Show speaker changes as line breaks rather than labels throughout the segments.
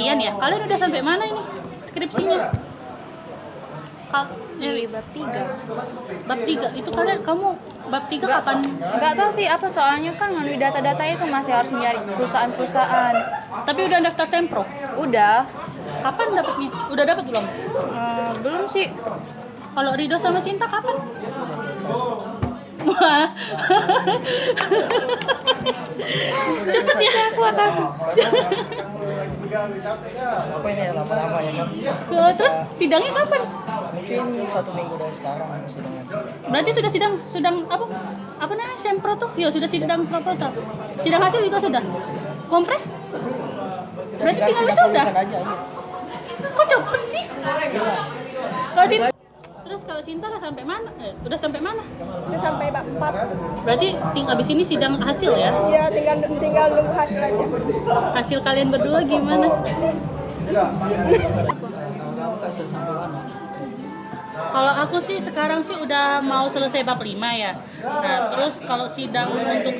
skripsian ya. Kalian udah sampai mana ini skripsinya?
Di bab 3.
Bab 3 itu kamu bab 3 kapan?
Nggak tahu sih apa, soalnya kan melalui data-data itu masih harus mencari perusahaan-perusahaan.
Tapi udah daftar sempro?
Udah.
Kapan dapatnya? Udah dapat belum?
Belum sih.
Kalau Rido sama Sinta kapan?
Udah selesai skripsi.
Wah. Cepet ya aku akan.
Apa ini ya, lama-lama ya kan?
Terus sidangnya kapan?
Mungkin 1 minggu dari sekarang sidangnya.
Berarti sudah sidang apa? Apa namanya sempro tuh? Ya sudah sidang proposal. Sidang hasil juga sudah. Kompre? Berarti tinggal wisuda.
Tulisan aja ya.
Kok cepet sih? Kalau Sinta, terus kalau Sinta lah sampai mana? Udah sampai mana?
Udah sampai bab 4.
Berarti abis ini sidang hasil ya?
Iya, tinggal nunggu hasil aja.
Hasil kalian berdua gimana?
Kamu kasih sampai mana?
Kalau aku sih sekarang sih udah mau selesai bab 5 ya. Nah, terus kalau untuk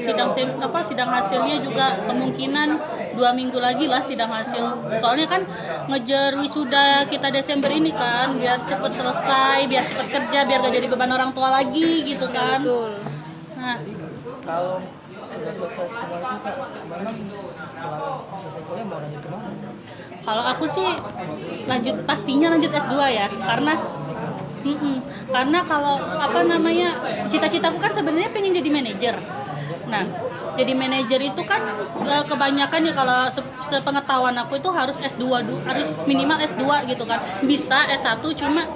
sidang hasilnya juga kemungkinan 2 minggu lagi lah sidang hasil. Soalnya kan ngejar wisuda kita Desember ini kan, biar cepet selesai, biar cepet kerja, biar gak jadi beban orang tua lagi gitu kan.
Betul.
Nah,
Kalau sudah selesai semua itu Kak, memang setelah selesai kuliah mau lanjut kemana?
kalau aku sih pastinya lanjut S2 ya, karena kalau cita-citaku kan sebenarnya pengen jadi manajer. Nah, jadi manajer itu kan kebanyakan ya kalau sepengetahuan aku itu harus harus minimal S2 gitu kan. Bisa S1 cuma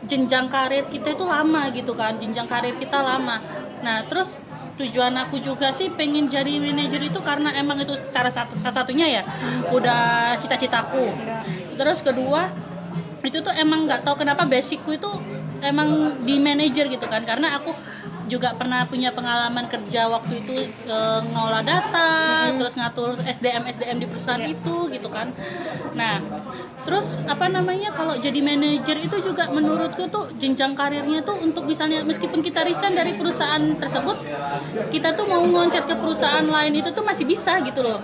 jenjang karir kita itu lama gitu kan, jenjang karir kita lama. Nah, terus tujuan aku juga sih pengen jadi manajer itu karena emang itu salah satunya ya, udah cita-citaku. Terus kedua, itu tuh emang nggak tahu kenapa basicku itu emang di manajer gitu kan, karena aku juga pernah punya pengalaman kerja waktu itu ngolah data, terus ngatur SDM di perusahaan itu gitu kan. Nah, terus kalau jadi manajer itu juga menurutku tuh jenjang karirnya tuh untuk misalnya meskipun kita resign dari perusahaan tersebut, kita tuh mau ngeloncat ke perusahaan lain itu tuh masih bisa gitu loh.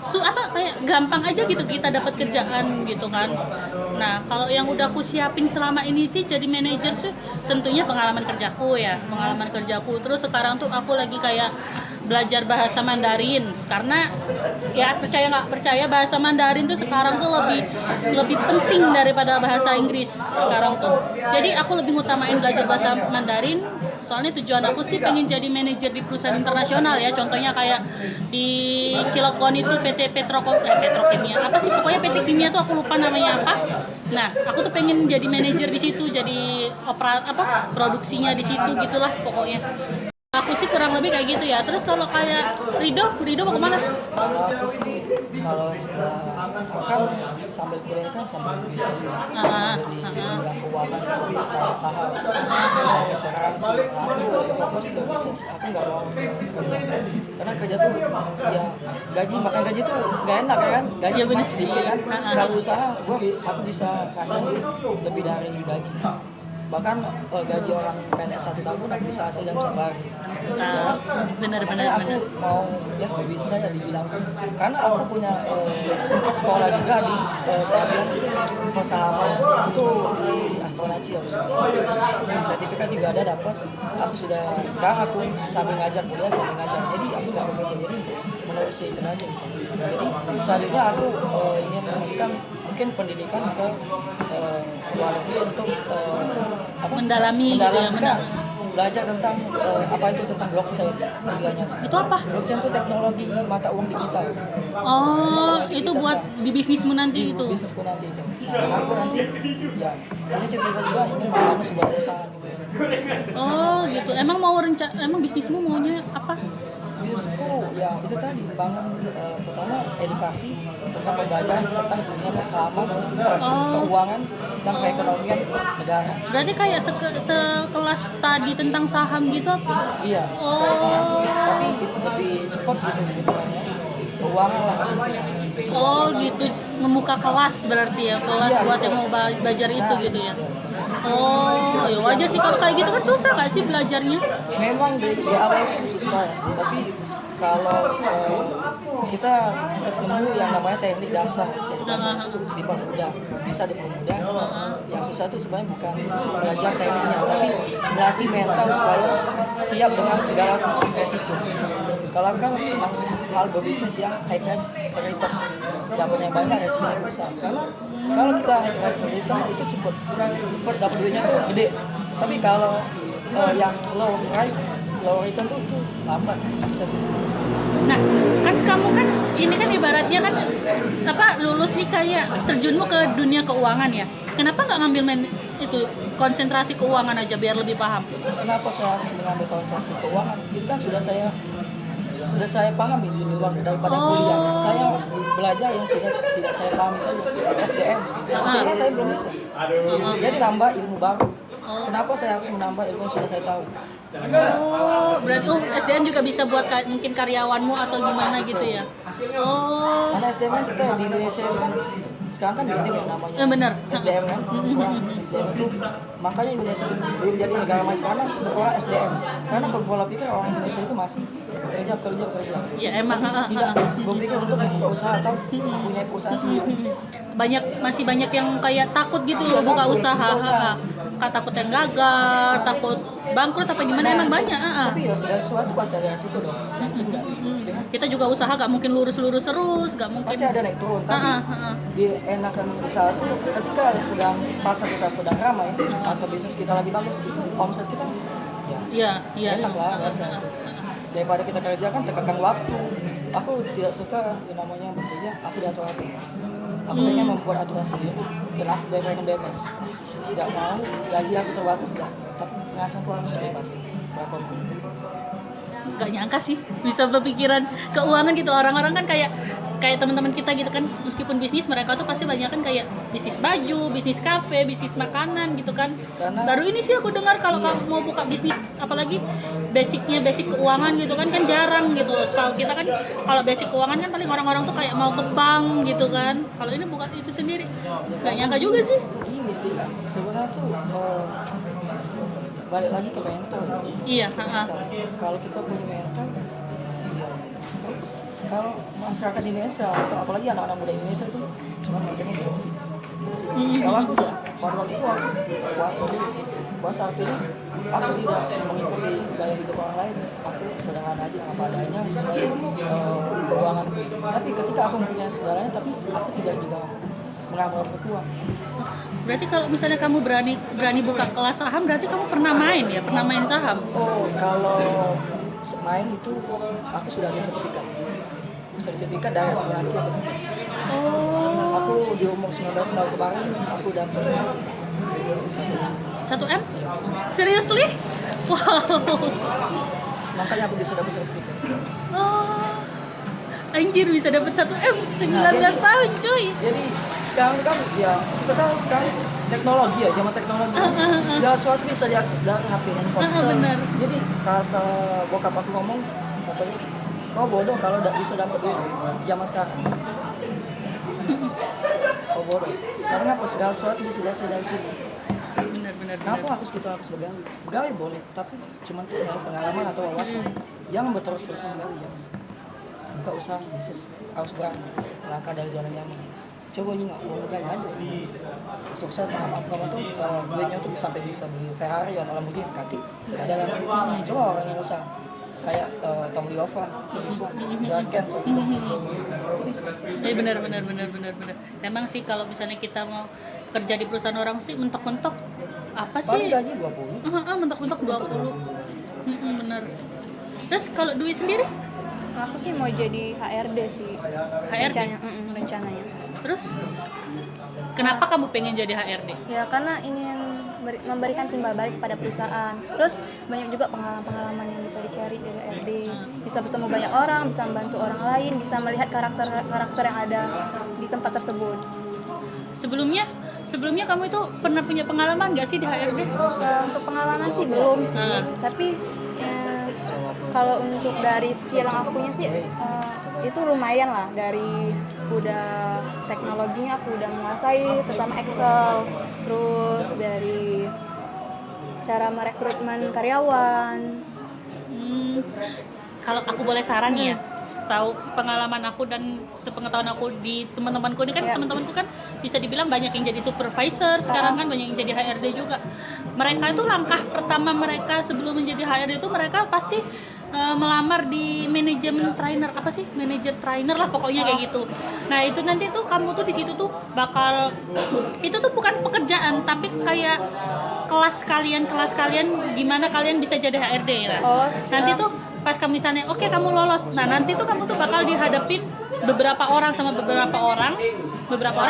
Kayak gampang aja gitu kita dapat kerjaan gitu kan. Nah, kalau yang udah aku siapin selama ini sih jadi manajer sih tentunya pengalaman kerjaku. Terus sekarang tuh aku lagi kayak belajar bahasa Mandarin, karena ya percaya nggak percaya bahasa Mandarin tuh sekarang tuh lebih penting daripada bahasa Inggris sekarang tuh. Jadi aku lebih ngutamain belajar bahasa Mandarin. Soalnya tujuan aku sih pengen jadi manajer di perusahaan internasional ya. Contohnya kayak di Cilegon itu PT Petrokimia. Pokoknya PT Kimia tuh aku lupa namanya apa. Nah, aku tuh pengen jadi manajer di situ, jadi produksinya di situ gitulah pokoknya. Aku sih kurang lebih kayak gitu ya. Terus kalau kayak Rido mau kemana?
Aku sih kalau kan sambil kuliah kan sambil bisnis ya, di bidang keuangan seperti kayak saham, toleransi. Aku fokus ke bisnis. Aku nggak mau kerja, karena kerja tuh ya makan gaji tuh nggak enak ya kan. Gaji cuma sedikit kan. Kalau usaha, aku bisa kasih lebih dari gaji. Bahkan gaji orang pendek 1 tahun aku bisa hasil dalam 1 hari.
Benar.
Aku mau ya bisa ya dibilang, karena aku punya sempat sekolah juga di pelajaran persahaman itu di Astronaci ya, sertifikat juga ada dapat. Sekarang aku sambil ngajar kuliah sambil ngajar, jadi aku nggak bekerja, jadi menerusi itu aja. Jadi selanjutnya aku ingin melanjutkan mungkin pendidikan ke luar negeri untuk
mendalami gitu ya,
belajar tentang tentang blockchain.
Itu apa?
Blockchain itu teknologi mata uang digital.
Oh, itu buat di bisnismu nanti itu.
Bisnisku nanti itu. Nah, aku nanti ya punya cita-cita juga ingin membangun sebuah perusahaan juga.
Oh, gitu. Emang bisnismu maunya apa?
Bisnisku ya itu tadi bangun pertama edukasi tentang pembelajaran tentang dunia persamaan, keuangan dan perekonomian negara.
Berarti kayak sekelas tadi tentang saham gitu?
Iya, kayak saham, tapi lebih cepat gitu hitungannya. Keuangan lah.
Oh gitu, membuka kelas berarti ya, kelas buat yang mau belajar itu gitu ya. Oh, ya wajar sih kalau kayak gitu kan susah nggak sih belajarnya?
Memang di awal itu susah ya, tapi kalau kita ketemu yang namanya teknik dasar, dipermudah, bisa dipermudah. Yang susah itu sebenarnya bukan belajar tekniknya, tapi melatih mental supaya siap dengan segala resiko. Kalau kan senang hal berbisnis yang high risk return, dapatnya banyak ya sebenarnya besar. Karena kalau kita high risk return itu cepat dapat duitnya tuh gede. Tapi kalau yang low return tuh itu lambat sukses.
Nah, kan kamu kan ini kan ibaratnya kan lulus nih kayak terjunmu ke dunia keuangan ya. Kenapa nggak ngambil itu konsentrasi keuangan aja biar lebih paham?
Kenapa saya harus mengambil konsentrasi keuangan? Itu kan sudah saya pahami di luar daripada kuliah. Saya belajar yang sudah tidak saya pahami saja, seperti SDM. Karena saya belum bisa. Jadi nambah ilmu baru. Kenapa saya harus menambah ilmu yang sudah saya tahu?
Oh, berarti SDM juga bisa buat mungkin karyawanmu atau gimana gitu ya? Oh,
Karena SDM kan kita di Indonesia kan sekarang kan minim yang namanya
benar.
SDM kan. SDM itu makanya Indonesia itu belum jadi negara maju karena kekurangan SDM. Karena pola pikir orang Indonesia itu masih kerja.
Ya emang.
Tidak berpikir untuk membuka usaha atau mempunyai perusahaan sendiri.
Masih banyak yang kayak takut gitu loh buka usaha. Takut yang gagal, takut bangkrut apa gimana emang banyak.
Tapi ya segala sesuatu pasti ada resiko dong.
Kita juga usaha gak mungkin lurus terus, gak mungkin.
Pasti ada naik turun, tapi di enakan usaha itu ketika pasar kita sedang ramai atau bisnis kita lagi bagus, itu omset kita
Iya.
enak lah biasa. Daripada kita kerja kan terkekang waktu. Aku tidak suka yang namanya bekerja, aku diatur atur. Aku pengen membuat aturan sendiri dan aku pengen bebas. Tidak mau gaji aku terbatas ya, tapi penghasilan aku harus bebas. Berapapun.
Gak nyangka sih bisa berpikiran keuangan gitu. Orang-orang kan kayak teman-teman kita gitu kan, meskipun bisnis mereka tuh pasti banyak kan kayak bisnis baju, bisnis kafe, bisnis makanan gitu kan. Baru ini sih aku dengar kalau kamu mau buka bisnis apalagi basic keuangan gitu kan jarang gitu loh. Setahu kita kan kalau basic keuangan kan paling orang-orang tuh kayak mau ke bank gitu kan. Kalau ini bukan itu sendiri. Gak nyangka juga sih.
Ini sih sebenarnya tuh balik lagi ke mental.
Iya,
Kalau kita punya mental, terus kalau masyarakat Indonesia atau apalagi anak-anak muda Indonesia itu cuma mikirnya gengsi. Kalau aku udah pada waktu itu aku puasa artinya aku tidak mengikuti gaya hidup orang lain. Aku sederhana aja apa adanya sesuai keuangan. Tapi ketika aku punya segalanya, tapi aku tidak juga mengambil uang.
Berarti kalau misalnya kamu berani buka kelas saham, berarti kamu pernah main saham?
Oh, kalau main itu aku sudah ada sertifikat dari asuransi. Aku di umur 19 tahun kemarin aku dapat
1M? Seriously? Wow.
Makanya aku bisa dapat sertifikat.
Oh. Anjir bisa dapat 1M 19 tahun cuy.
Jadi sekarang kan ya kita tahu sekarang teknologi ya, zaman teknologi. Segala sesuatu bisa diakses dari HP handphone.
Benar.
Jadi kata bokap aku ngomong, katanya kau bodoh kalau tidak bisa dapat duit zaman sekarang. Kau bodoh. Karena apa segala sesuatu bisa diakses dari sini.
Benar.
Kenapa harus begawi? Begawi boleh, tapi cuma untuk nyari pengalaman atau wawasan. Jangan berterus-terusan begawi ya. Buka usaha bisnis harus berani melangkah dari zona nyaman. Coba nggak mau begawi aja. Sukses kamu tuh duitnya tuh sampai bisa beli Ferrari yang malah mungkin kaki. Ada yang coba orang yang usaha kayak Tom Liova bisa Ken
benar. Emang sih kalau misalnya kita mau kerja di perusahaan orang sih mentok-mentok apa sih?
Paling gaji 20.
Mentok-mentok 20. Benar. Terus kalau duit sendiri?
Aku sih mau jadi HRD sih.
HRD?
Rencananya.
Terus kenapa kamu pengen jadi HRD?
Ya karena ingin memberikan timbal balik kepada perusahaan. Terus banyak juga pengalaman yang bisa dicari dari HRD. Bisa bertemu banyak orang, bisa membantu orang lain, bisa melihat karakter yang ada di tempat tersebut.
Sebelumnya kamu itu pernah punya pengalaman nggak sih di HRD?
Untuk pengalaman sih belum sih. Tapi kalau untuk dari skill yang aku punya sih itu lumayan lah, dari udah teknologinya aku udah menguasai, terutama Excel, terus dari cara merekrutmen karyawan.
Kalau aku boleh saran nih ya, tahu sepengalaman aku dan sepengetahuan aku di teman-temanku ini kan, teman-temanku kan bisa dibilang banyak yang jadi supervisor sekarang kan, banyak yang jadi HRD juga. Mereka itu langkah pertama mereka sebelum menjadi HRD itu mereka pasti melamar di manajemen trainer, apa sih, manajer trainer lah pokoknya kayak gitu. Nah itu nanti tuh kamu tuh di situ tuh bakal, itu tuh bukan pekerjaan tapi kayak kelas kalian gimana kalian bisa jadi HRD ya. Nanti tuh pas kamu misalnya oke, kamu lolos, nah nanti tuh kamu tuh bakal dihadapin beberapa orang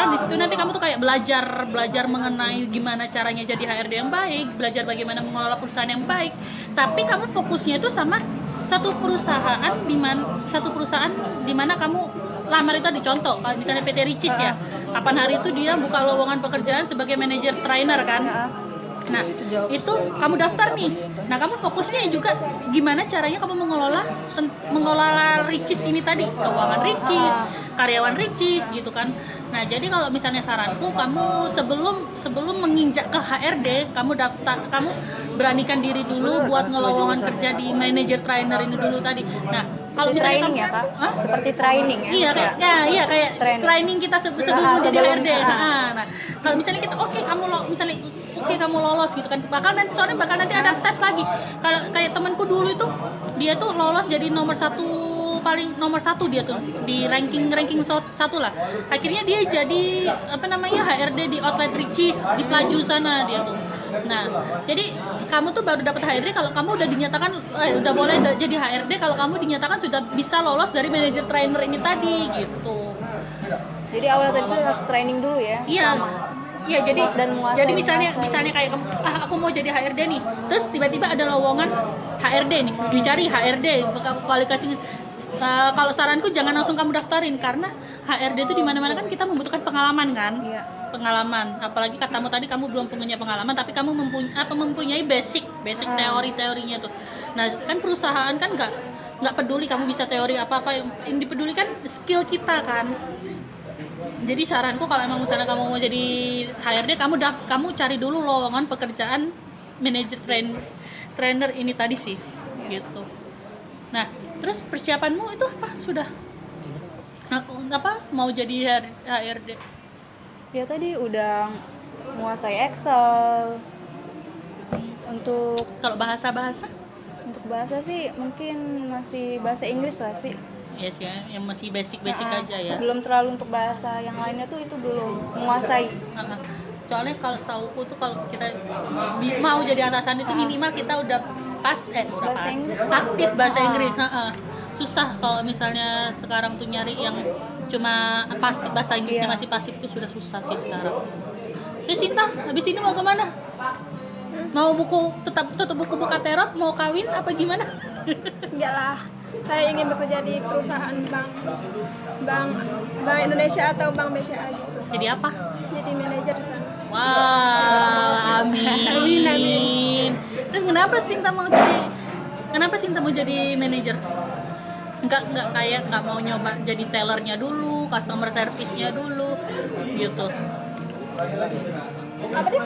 di situ. Nanti kamu tuh kayak belajar mengenai gimana caranya jadi HRD yang baik, belajar bagaimana mengelola perusahaan yang baik. Tapi kamu fokusnya itu sama satu perusahaan di mana kamu lamar itu ada contoh, kalau misalnya PT Ricis ya, kapan hari itu dia buka lowongan pekerjaan sebagai manajer trainer kan. Nah, itu kamu daftar nih. Nah, kamu fokusnya juga gimana caranya kamu mengelola Ricis ini tadi, keuangan Ricis, karyawan Ricis gitu kan. Nah, jadi kalau misalnya saranku, kamu sebelum menginjak ke HRD, kamu beranikan diri dulu buat ngelowongan kerja di manajer trainer ini dulu tadi. Nah, kalau misalnya
training ya Kak? Seperti training ya?
Iya kayak training kita sebelum menjadi HRD. Nah, kalau misalnya kita kamu lolos gitu kan, bakal nanti ada tes lagi. Kalau kayak temanku dulu itu, dia tuh lolos jadi nomor satu dia tuh di ranking satu lah. Akhirnya dia jadi HRD di outlet Ricis di Plaju sana dia tuh. Nah, jadi kamu tuh baru dapat HRD kalau kamu udah dinyatakan udah boleh jadi HRD kalau kamu dinyatakan sudah bisa lolos dari manajer trainer ini tadi gitu.
Jadi awal tadi itu harus training dulu ya?
Iya, jadi misalnya kayak kamu, aku mau jadi HRD nih, terus tiba-tiba ada lowongan HRD nih, dicari HRD kualifikasinya. Kalau saranku jangan langsung kamu daftarin, karena HRD itu di mana-mana kan kita membutuhkan pengalaman kan.
Iya.
Pengalaman, apalagi katamu tadi kamu belum punya pengalaman tapi kamu mempunyai basic teorinya tuh. Nah, kan perusahaan kan nggak peduli kamu bisa teori apa yang dipedulikan skill kita kan. Jadi saranku kalau emang misalnya kamu mau jadi HRD, kamu cari dulu lowongan pekerjaan manajer trainer ini tadi sih, gitu. Nah, terus persiapanmu itu apa? Sudah? Mau jadi HRD?
Ya tadi udah menguasai Excel. Untuk
bahasa
sih mungkin masih bahasa Inggris lah sih.
Yes ya, yang masih basic aja ya.
Belum terlalu untuk bahasa yang lainnya tuh itu belum menguasai.
Soalnya kalau setauku tuh kalau kita mau jadi atasan itu minimal kita udah aktif bahasa Inggris. Susah kalau misalnya sekarang tuh nyari yang cuma bahasa Inggrisnya masih pasif itu sudah susah sih sekarang. Terus Sinta, habis ini mau kemana? Mau tetap buku Terot, mau kawin apa gimana?
Enggak lah, saya ingin bekerja di perusahaan bank Indonesia atau bank BCA gitu.
Jadi apa?
Jadi manajer di sana.
Wah, amin. Terus kenapa Sinta mau jadi manajer? Nggak mau nyoba jadi tellernya dulu, customer service-nya dulu gitu.
Apa dia?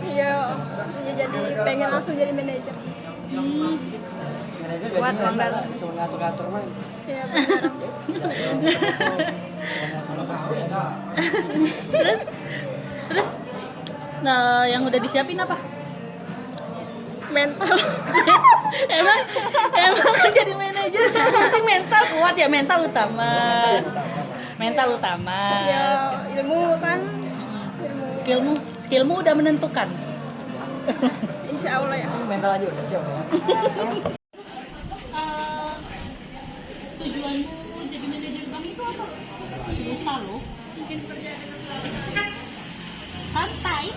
Iya, jadi pengen langsung jadi manajer.
Manajer
Buat uang
gajinya
dalam.
cuma ngatur-ngatur main.
Iya benar.
Terus yang udah disiapin apa?
Mental.
emang kan jadi manajer yang penting mental kuat ya, mental utama.
Ya ilmu kan.
Skillmu udah menentukan.
Insya Allah ya.
Mental aja udah siap ya.
Tujuanmu jadi manajer bank itu apa? Susah loh. Mungkin kerja santai.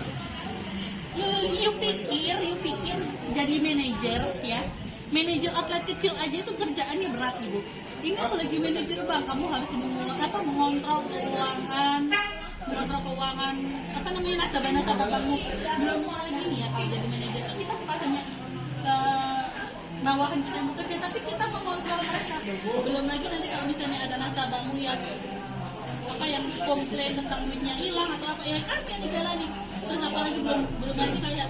You pikir jadi manajer ya. Manajer outlet kecil aja itu kerjaannya berat Ibu. Ini apalagi manajer bank, kamu harus mengontrol keuangan, nasabah bankmu. Belum lagi nih ya, kalau jadi manajer kita bukan hanya bawahan kita yang bekerja, tapi kita mengontrol mereka. Belum lagi nanti kalau misalnya ada nasabahmu yang apa yang komplain tentang duitnya hilang atau apa ya kan yang dijalani. Terus apalagi belum lagi kayak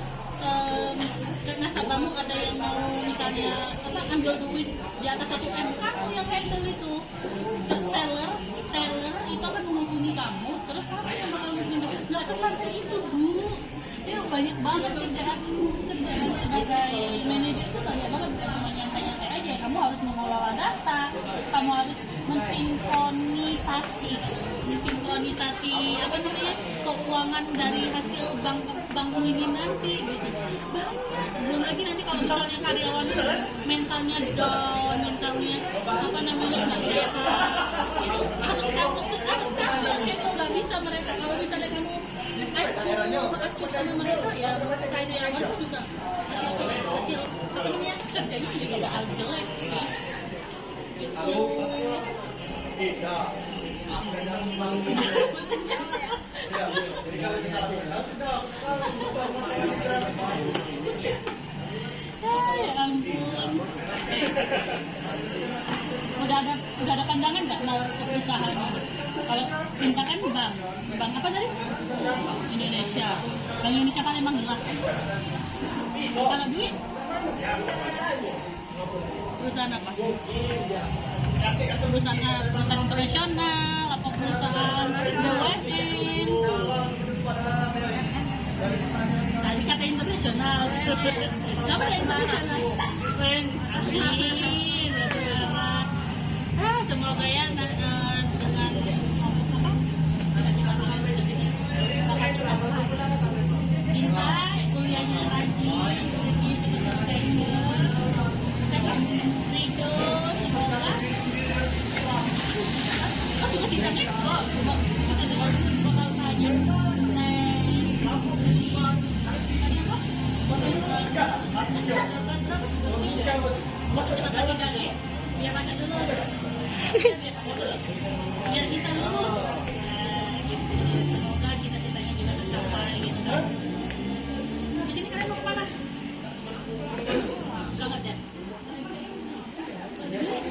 ke nasabahmu ada yang mau misalnya apa ambil duit di atas 1 M, kamu yang handle itu. Teller itu akan menghubungi kamu, terus kamu yang bakal menghubungi. Nggak sesantai itu Bu. Ya banyak banget kerjaan sebagai manajer itu banyak banget, bukan cuma nyantai-nyantai aja. Kamu harus mengelola data, kamu harus mensinkronisasi apa namanya keuangan dari hasil bank ini nanti gitu. Banyak. Belum lagi nanti kalau misalnya karyawan mentalnya down, mentalnya apa namanya nggak sehat, itu harus kamu itu nggak bisa mereka. Kalau misalnya kamu acuh sama mereka ya karyawanmu juga hasil apa namanya kerjanya juga bakal jelek gitu. Ya ampun. Udah ada pandangan nggak mau usaha? Kalau minta kan bank apa tadi? Indonesia. Bank Indonesia kan emang gila. Kalau duit perusahaan apa? Perusahaan internasional, apa perusahaan BUMN? Tadi kata internasional. Kenapa ya internasional? Semoga ya dengan cinta, kuliahnya rajin, rezeki seperti Ridho, semoga juga sidangnya bakal tanya biar baca dulu biar bisa lulus. Semoga cita-citanya juga tercapai gitu kan. Di sini kalian mau kemana? Selamat ya.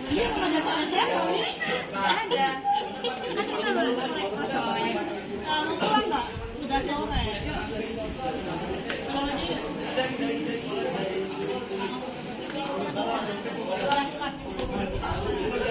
Iya, mau ada sama siapa?
Ada.
Kan kita baru sore. Mau pulang nggak? Udah sore. Kalau ini berangkat.